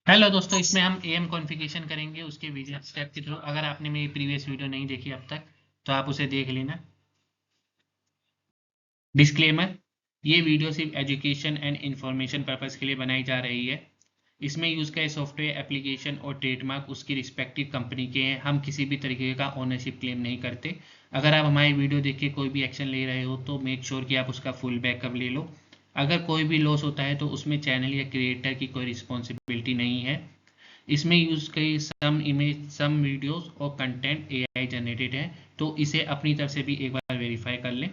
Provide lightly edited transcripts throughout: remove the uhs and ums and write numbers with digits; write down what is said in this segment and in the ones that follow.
Hello दोस्तों, इसमें हम एएम कॉन्फ़िगरेशन करेंगे उसके वीडियो स्टेप के थ्रू। अगर आपने मेरी प्रीवियस वीडियो नहीं देखी अब तक तो आप उसे देख लेना। डिस्क्लेमर: ये वीडियो सिर्फ एजुकेशन एंड इंफॉर्मेशन पर्पस के लिए बनाई जा रही है। इसमें यूज़ कए सॉफ्टवेयर एप्लीकेशन और ट्रेडमार्क उसकी रिस्पेक्टिव कंपनी के हैं। हम किसी भी तरीके का ओनरशिप क्लेम नहीं करते। अगर आप हमारी वीडियो देख के कोई भी एक्शन ले रहे हो तो मेक श्योर कि आप उसका फुल बैकअप ले लो। अगर कोई भी लॉस होता है तो उसमें चैनल या क्रिएटर की कोई रिस्पॉन्सिबिलिटी नहीं है। इसमें यूज कई सम इमेज सम वीडियोस और कंटेंट एआई जनरेटेड है, तो इसे अपनी तरफ से भी एक बार वेरीफाई कर लें।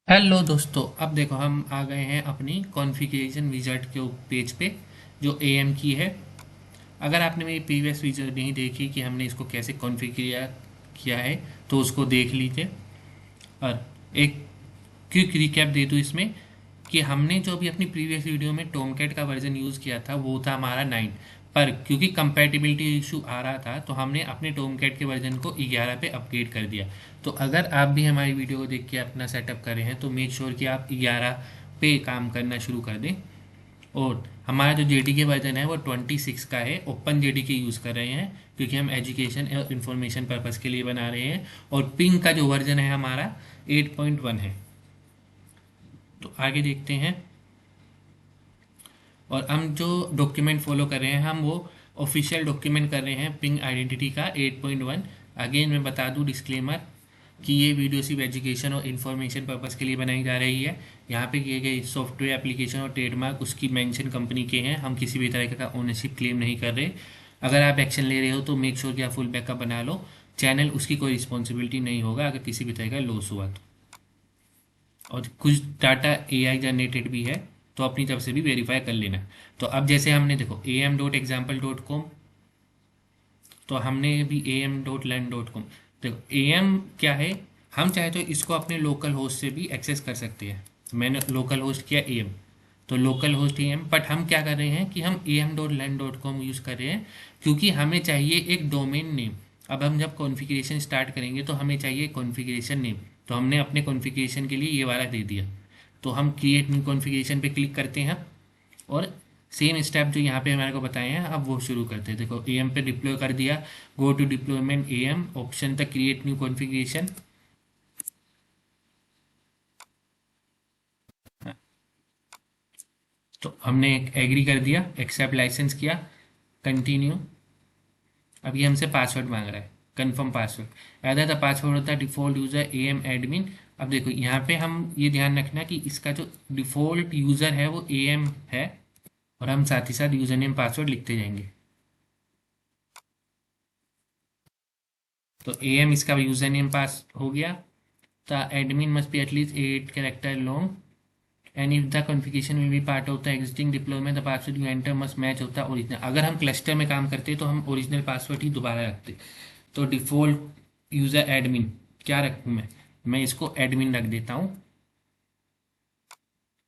हेलो दोस्तों, अब देखो हम आ गए हैं अपनी कॉन्फ़िगरेशन विजार्ड के पेज पे जो एएम की है। अगर आपने मेरी प्रीवियस वीडियो नहीं देखी कि हमने इसको कैसे कॉन्फ़िगर किया है तो उसको देख लीजिए। और एक क्विक रिकैप दे दूँ इसमें कि हमने जो भी अपनी प्रीवियस वीडियो में टोमकैट का वर्जन यूज़ किया था वो था हमारा 9, पर क्योंकि कंपैटिबिलिटी इशू आ रहा था तो हमने अपने टोमकैट के वर्जन को 11 पे अपग्रेड कर दिया। तो अगर आप भी हमारी वीडियो को देख के अपना सेटअप कर रहे हैं तो मेक श्योर कि आप 11 पे काम करना शुरू कर दें। और हमारा जो जेडीके वर्जन है वो 26 का है, ओपन जेडीके यूज़ कर रहे हैं क्योंकि हम एजुकेशन और इन्फॉर्मेशन पर्पज़ के लिए बना रहे हैं। और पिंग का जो वर्जन है हमारा 8.1 है। तो आगे देखते हैं। और हम जो डॉक्यूमेंट फॉलो कर रहे हैं हम वो ऑफिशियल डॉक्यूमेंट कर रहे हैं पिंग आइडेंटिटी का 8.1। अगेन मैं बता दूं डिस्क्लेमर कि ये वीडियो सिर्फ एजुकेशन और इन्फॉर्मेशन पर्पज़ के लिए बनाई जा रही है। यहाँ पे किए गए सॉफ्टवेयर एप्लीकेशन और ट्रेडमार्क उसकी मेंशन कंपनी के हैं। हम किसी भी तरह का ओनरशिप क्लेम नहीं कर रहे। अगर आप एक्शन ले रहे हो तो मेक श्योर कि आप फुल बैकअप बना लो। चैनल उसकी कोई रिस्पॉन्सिबिलिटी नहीं होगा अगर किसी भी तरह का लॉस हुआ तो। और कुछ डाटा एआई जनरेटेड भी है तो अपनी तरफ से भी वेरीफाई कर लेना। तो अब जैसे हमने देखो am.example.com, तो हमने भी am.learn.com। देखो am क्या है, हम चाहे तो इसको अपने लोकल होस्ट से भी एक्सेस कर सकते हैं। मैंने लोकल होस्ट किया am, तो लोकल होस्ट am, बट हम क्या कर रहे हैं कि हम am.learn.com यूज़ कर रहे हैं क्योंकि हमें चाहिए एक डोमेन नेम। अब हम जब कॉन्फ़िगरेशन स्टार्ट करेंगे तो हमें चाहिए कॉन्फ़िगरेशन नेम, तो हमने अपने कॉन्फ़िगरेशन के लिए ये वाला दे दिया। तो हम क्रिएट न्यू कॉन्फ़िगरेशन पे क्लिक करते हैं और सेम स्टेप जो यहाँ पे हमारे को बताए हैं अब वो शुरू करते हैं। देखो एम पे डिप्लॉय कर दिया, go to deployment AM option तक, क्रिएट न्यू कॉन्फ़िगरेशन। तो हमने एग्री कर दिया, एक्सेप्ट लाइसेंस किया, कंटिन्यू। अब ये हमसे पासवर्ड मांग रहा है, confirm password. Either the password होता है डिफॉल्ट यूज़र एम एडमिन। अब देखो यहाँ पे हम ये ध्यान रखना कि इसका जो डिफ़ॉल्ट यूज़र है वो एम है, और हम साथ ही साथ यूज़र नेम पासवर्ड लिखते जाएंगे। तो एम इसका यूज़र नेम पास हो गया। The admin must be at least 8 character long and if the configuration will be part of the existing deployment the password you enter must match होता है ओरिजिनल। अगर हम क्लस्टर में काम करते तो हम ओरिजिनल पासवर्ड ही दोबारा रखते। तो डिफ़ॉल्ट यूज़र एडमिन क्या रखूँ मैं इसको एडमिन रख देता हूँ।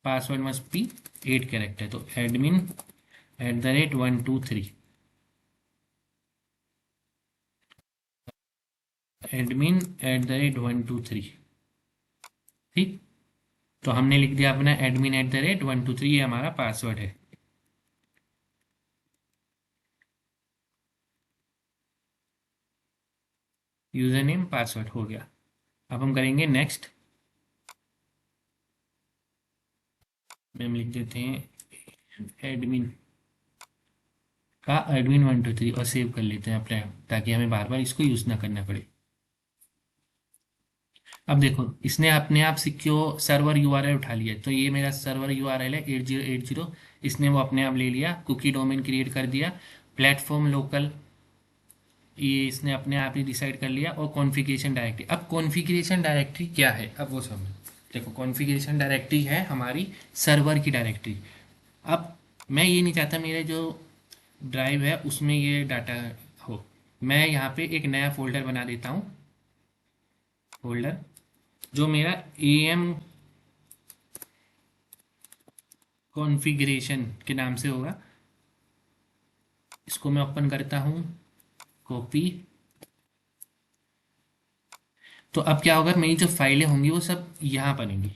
पासवर्ड मस्ट बी 8 कैरेक्टर, तो एडमिन @123, एडमिन @123। ठीक, तो हमने लिख दिया अपना एडमिन @123, ये हमारा पासवर्ड है। यूज़र नेम पासवर्ड हो गया। अब हम करेंगे नेक्स्ट में, हम लिख देते हैं एडमिन का एडमिन 123 और सेव कर लेते हैं अपने, ताकि हमें बार बार इसको यूज़ ना करना पड़े। अब देखो इसने अपने आप सिक्योर सर्वर यूआरएल उठा लिया, तो ये मेरा सर्वर यूआरएल है 8080। इसने वो अपने आप ले लिया, कुकी डोमेन क्रिएट कर दिया, प्लेटफॉर्म लोकल ये इसने अपने आप ही डिसाइड कर लिया, और कॉन्फ़िगरेशन डायरेक्टरी। अब कॉन्फ़िगरेशन डायरेक्टरी क्या है अब वो समझ। देखो कॉन्फ़िगरेशन डायरेक्टरी है हमारी सर्वर की डायरेक्टरी। अब मैं ये नहीं चाहता मेरे जो ड्राइव है उसमें ये डाटा हो। मैं यहाँ पे एक नया फोल्डर बना देता हूँ, फोल्डर जो मेरा एम कॉन्फ़िगरेशन के नाम से होगा। इसको मैं ओपन करता हूँ, कॉपी। तो अब क्या होगा, मेरी जो फाइलें होंगी वो सब यहाँ बनेंगी।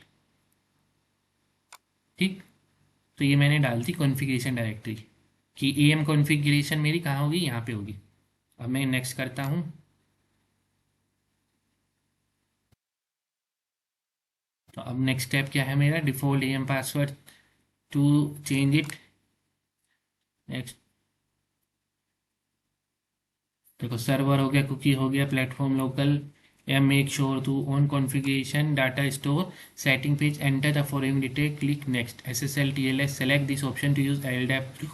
ठीक, तो ये मैंने डाल दी कॉन्फ़िगरेशन डायरेक्टरी कि एम कॉन्फ़िगरेशन मेरी कहाँ होगी, यहाँ पे होगी। अब मैं नेक्स्ट करता हूँ। तो अब नेक्स्ट स्टेप क्या है मेरा, default AM password to change it. Next देखो, सर्वर हो गया, कुकी हो गया, प्लेटफॉर्म लोकल, या make sure to on configuration data store setting page, enter the following detail, click next, SSL TLS select this option to use LDAP to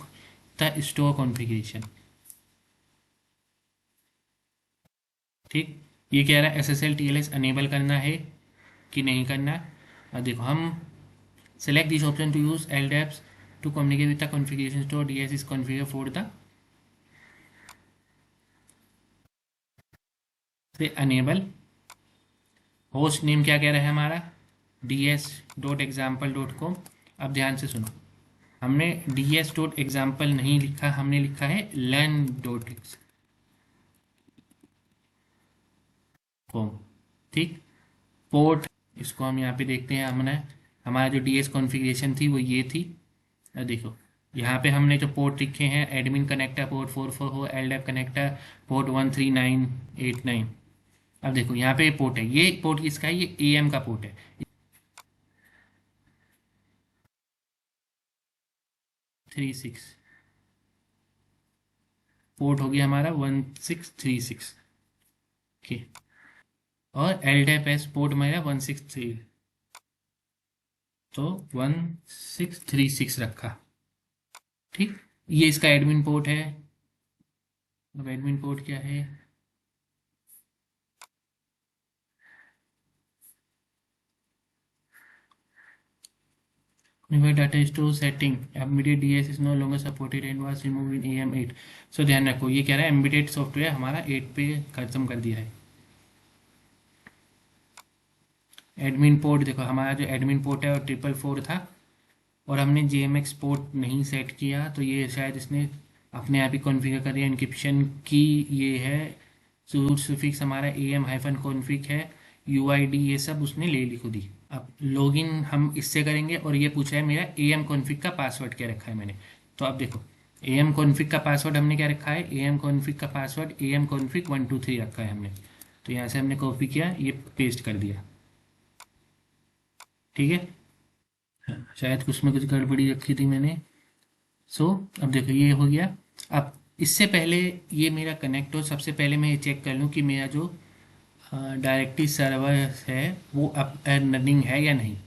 the store configuration. ठीक, ये कह रहा है SSL TLS अनेबल करना है कि नहीं करना। अब देखो, हम select this option to use LDAPs to communicate with the configuration store, DS is configure for the से अनेबल। होस्ट नेम क्या कह रहा है हमारा, ds.example.com। अब ध्यान से सुनो, हमने ds.example नहीं लिखा, हमने लिखा है learn.com। ठीक, पोर्ट इसको हम यहाँ पे देखते हैं, हमने हमारा जो DS कॉन्फ़िगरेशन थी वो ये थी। अब देखो, यहाँ पे हमने जो पोर्ट लिखे हैं, एडमिन कनेक्टर पोर्ट 44 हो, LDAP कनेक्टर पोर्ट 13989। अब देखो यहाँ पे पोर्ट है, ये पोर्ट किसका है, ये AM का पोर्ट है। 36 पोर्ट हो गया हमारा 1636। ओके, और LDAP पोर्ट मेरा 163, तो 1636 रखा। ठीक, ये इसका एडमिन पोर्ट है। अब एडमिन पोर्ट क्या है, data store setting, embedded DS is no longer supported and was removed in AM8। So ध्यान रखो, ये कह रहा है एम्बेडेड सॉफ्टवेयर हमारा 8 पे खत्म कर दिया है। एडमिन पोर्ट देखो, हमारा जो एडमिन पोर्ट है वो 444 था, और हमने JMX पोर्ट नहीं सेट किया, तो ये शायद इसने अपने आप ही कॉन्फ़िगर कर दिया। इनक्रिप्शन की ये है, सूट सुफिक्स हमारा AM-config है, UID ये सब उसने ले ली खुद ही। अब लॉगिन हम इससे करेंगे, और ये पूछ रहा है मेरा AM config का पासवर्ड क्या रखा है मैंने। तो अब देखो, AM config का पासवर्ड हमने क्या रखा है, AM config का पासवर्ड AM config 123 रखा है हमने। तो यहाँ से हमने कॉपी किया, ये पेस्ट कर दिया। ठीक है, शायद कुछ में कुछ गड़बड़ी रखी थी मैंने। सो अब देखो, ये हो गया। अब इससे पहले ये मेरा कनेक्ट हो, सबसे पहले मैं ये चेक कर लूँ कि मेरा जो डायरेक्टरी सर्वर है वो अप एंड रनिंग है या नहीं।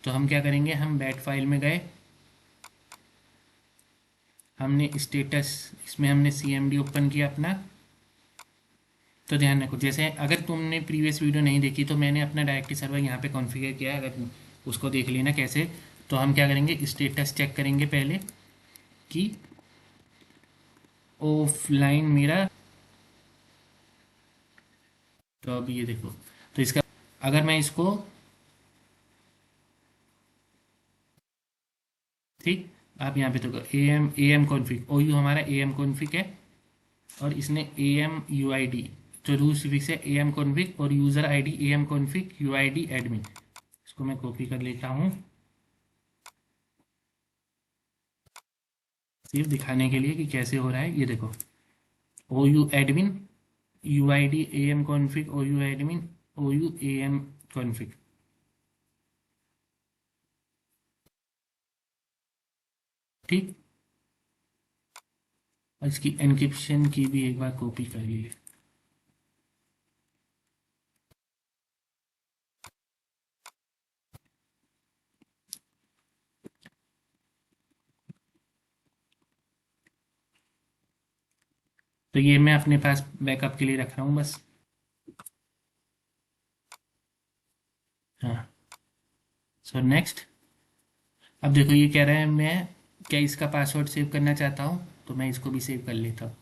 तो हम क्या करेंगे, हम बैट फाइल में गए, हमने स्टेटस, इसमें हमने CMD ओपन किया अपना। तो ध्यान रखो, जैसे अगर तुमने प्रीवियस वीडियो नहीं देखी तो मैंने अपना डायरेक्टरी सर्वर यहाँ पे कॉन्फ़िगर किया है, अगर उसको देख लेना कैसे। तो हम क्या करेंगे, स्टेटस चेक करेंगे पहले कि ऑफलाइन मेरा। तो अब ये देखो, तो इसका अगर मैं इसको, ठीक, आप यहाँ पे तो AM कॉन्फ़िग OU हमारा AM कॉन्फ़िग है, और इसने AM UID जो रूट सुफिक्स है AM कॉन्फ़िग, और user ID AM config UID admin. इसको मैं कॉपी कर लेता हूँ सिर्फ दिखाने के लिए कि कैसे हो रहा है। ये देखो, OU admin UID AM config OU admin OU AM config. ठीक, और इसकी एन्क्रिप्शन की भी एक बार कॉपी कर लीजिए। तो ये मैं अपने पास बैकअप के लिए रख रहा हूँ बस। हाँ, सो नेक्स्ट। अब देखो, ये कह रहा है मैं क्या इसका पासवर्ड सेव करना चाहता हूँ, तो मैं इसको भी सेव कर लेता हूँ।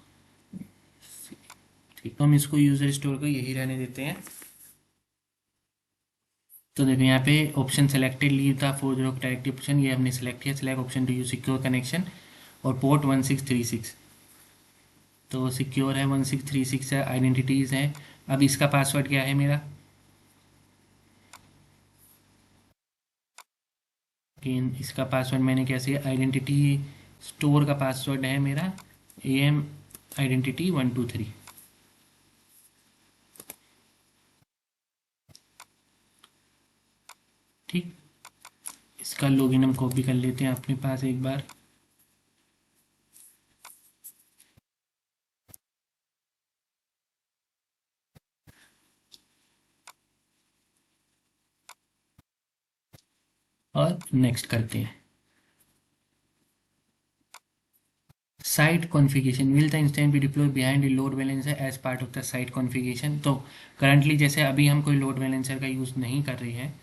ठीक, तो हम इसको यूज़र स्टोर को यही रहने देते हैं। तो देखो यहाँ पे option selected, leave the four zero directory option, ये हमने सेलेक्ट किया। Select option to use secure connection, और पोर्ट 1636, तो सिक्योर है 1636 है, आइडेंटिटीज़ है। अब इसका पासवर्ड क्या है मेरा, इसका पासवर्ड मैंने कैसे, आइडेंटिटी स्टोर का पासवर्ड है मेरा AM आइडेंटिटी 123। ठीक, इसका लॉगिन हम कॉपी कर लेते हैं अपने पास एक बार। और नेक्स्ट करते हैं। Site configuration, will the instance be deploy behind the load balancer as part of the site configuration. तो करंटली जैसे अभी हम कोई लोड बैलेंसर का यूज़ नहीं कर रहे हैं,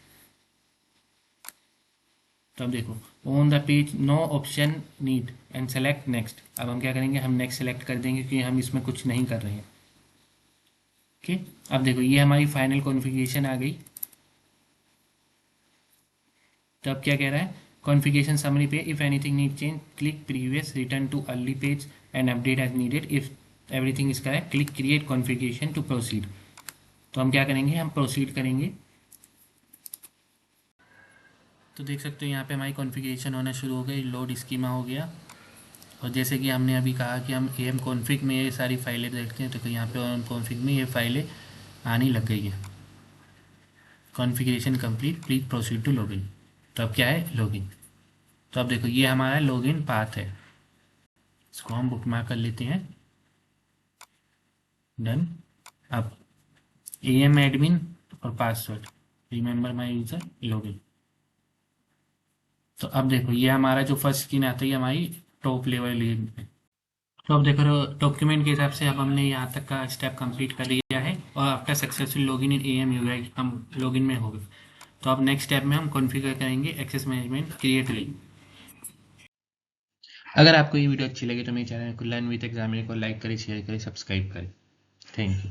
तो अब देखो on the page no option need and select next. अब हम क्या करेंगे, हम नेक्स्ट सेलेक्ट कर देंगे क्योंकि हम इसमें कुछ नहीं कर रहे हैं। ओके, अब देखो ये हमारी फाइनल कॉन्फ़िगरेशन आ गई। तो अब क्या कह रहा है, कॉन्फ़िगरेशन समरी पे if anything need change click previous, return to early page and update as needed. If everything is correct click create configuration to proceed. तो हम क्या करेंगे, हम प्रोसीड करेंगे। तो देख सकते हो यहाँ पे हमारी कॉन्फ़िगरेशन होना शुरू हो गई, लोड स्कीमा हो गया। और जैसे कि हमने अभी कहा कि हम AM कॉन्फ़िग में ये सारी फाइलें देखते हैं, तो यहाँ पे AM कॉन्फ़िग में ये फाइलें आने लग गई है। Configuration complete, please proceed to login. तो अब क्या है, लॉगिन। तो अब देखो ये हमारा लॉगिन पाथ है, इसको हम बुकमार्क कर लेते हैं। डन। अब AM एडमिन और password, remember my user, login. तो अब देखो ये हमारा जो फर्स्ट स्क्रीन आता है हमारी टॉप लेवल लिंक है। तो अब देखो डॉक्यूमेंट के हिसाब से अब हमने यहाँ तक का स्टेप कंप्लीट कर लिया है और after successful login in AM UI हम लॉगिन में हो गए। तो अब नेक्स्ट स्टेप में हम कॉन्फ़िगर करेंगे एक्सेस मैनेजमेंट क्रिएट लिंक। अगर आपको ये वीडियो अच्छी लगी तो मेरे चैनल को लर्न विद एग्जामिनर को लाइक करें, शेयर करें, सब्सक्राइब करें। Thank you.